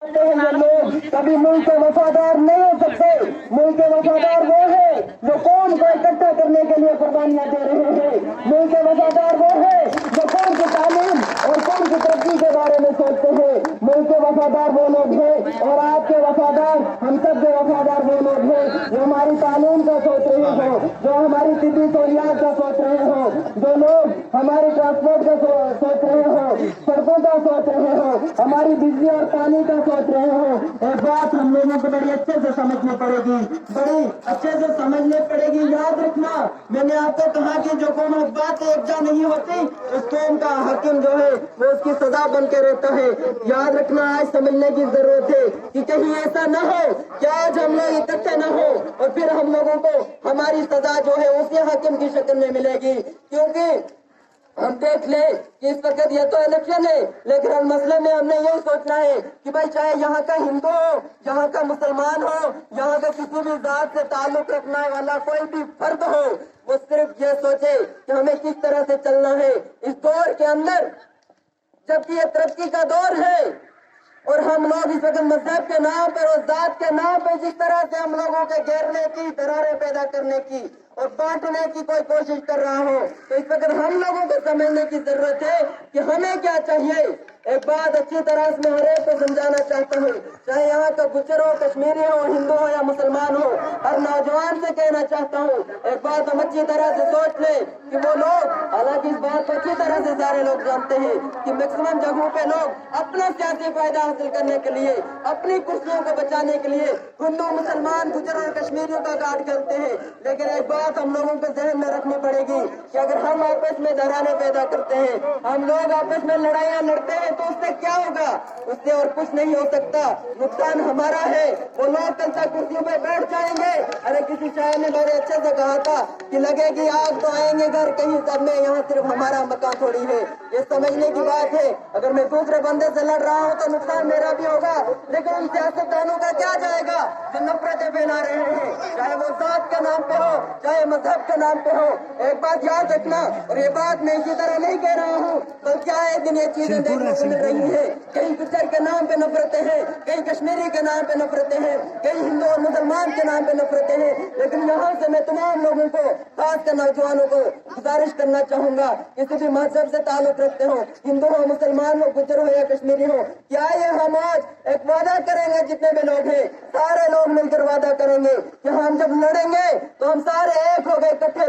ये लोग कभी मुल्क के वफादार नहीं हो सकते। मुल्क के वफादार वो है जो कौम को इकट्ठा करने के लिए कुर्बानियां दे रहे हैं। मुल्क के वफादार वो है जो कौम की तालीम और कौम की तरक्की के बारे में सोचते हैं। मुल्क के वफादार वो लोग हैं और आपके वफादार, हम सब के वफादार वो लोग हैं जो हमारी तालीम का सोच रहे हो, जो हमारी तिब्बी सहूलियात का सोच रहे हो, जो लोग हमारे ट्रांसपोर्ट का सोच रहे हो, सड़कों का सोच रहे हो, हमारी बिजली और पानी का सोच रहे हो। एक बात हम लोगों को बड़ी अच्छे से समझनी पड़ेगी, बड़ी अच्छे से समझनी पड़ेगी। याद रखना, मैंने आपको कहा कि जो कौम बात एकजा नहीं होती उस कौम का हाकिम जो है वो उसकी सजा बन के रहता है। याद रखना, आज समझने की जरूरत है कि कहीं ऐसा न हो कि आज हम लोग इकट्ठे न हो और फिर हम लोगों को हमारी सजा जो है उसी हाकिम की शक्ल में मिलेगी। क्योंकि हम देख ले कि इस वक्त ये तो इलेक्शन है, लेकिन हर मसले में हमने यही सोचना है कि भाई चाहे यहाँ का हिंदू हो, यहाँ का मुसलमान हो, यहाँ का किसी भी जात से ताल्लुक रखने वाला कोई भी फर्द हो, वो सिर्फ ये सोचे कि हमें किस तरह से चलना है इस दौर के अंदर, जबकि ये तरक्की का दौर है। और हम लोग इस वक्त मजहब के नाम पर और जात के नाम पर जिस तरह से हम लोगों के घेरने की, दरारें पैदा करने की और बांटने की कोई कोशिश कर रहा हो, तो इस वक्त हम लोगों को समझने की जरूरत है कि हमें क्या चाहिए। एक बात अच्छी तरह से मैं हर एक को समझाना चाहता हूँ, चाहे यहाँ का गुजर हो, कश्मीरी हो, हिंदू हो या मुसलमान हो, हर नौजवान से कहना चाहता हूँ, एक बात हम अच्छी तरह से सोच लें कि वो लोग, हालांकि इस बात को अच्छी तरह से सारे लोग जानते हैं कि मैक्सिमम जगहों पे लोग अपना सियासी फायदा हासिल करने के लिए, अपनी कुर्सियों को बचाने के लिए हिंदू, मुसलमान, गुजर और कश्मीरियों का गार्ड करते हैं। लेकिन एक बात हम लोगों को जहन में रखनी पड़ेगी कि अगर हम आपस में दरारें पैदा करते हैं, हम लोग आपस में लड़ाइयाँ लड़ते हैं, तो उससे क्या होगा? उससे और कुछ नहीं हो सकता, नुकसान हमारा है। वो लोग कल तक कुर्सियों पे बैठ जाएंगे। अरे किसी शायर ने बड़े अच्छे से कहा था कि लगेगी आग तो आएंगे घर, कहीं सब में, यहाँ सिर्फ हमारा मकान थोड़ी है। ये समझने की बात है। अगर मैं दूसरे बंदे से लड़ रहा हूँ तो नुकसान मेरा भी होगा, लेकिन उन सियासतदानों का क्या जाएगा जो नफरतें फैला रहे हैं, चाहे वो जात के नाम पे हो, चाहे मजहब के नाम पे हो। एक बात याद रखना, और ये बात मैं इसी तरह नहीं कह रहा हूँ, तो क्या एक दिन ये चीजें देखने को मिल रही है, कहीं गुजर के नाम पे नफरतें हैं, कहीं कश्मीरी के नाम पे नफरतें हैं, कहीं हिंदू और मुसलमान के नाम पे नफरतें हैं। लेकिन यहाँ से मैं तमाम लोगों को, खासकर नौजवानों को गुजारिश करना चाहूंगा, किसी भी मजहब से ताल्लुक रखते हो, हिंदू हो, मुसलमान हो, गुजर हो या कश्मीरी हो, क्या ये हम आज एक वादा करेंगे, जितने भी लोग हैं सारे लोग मिलकर वादा करेंगे कि हम जब लड़ेंगे तो हम सारे एक हो गए, इकट्ठे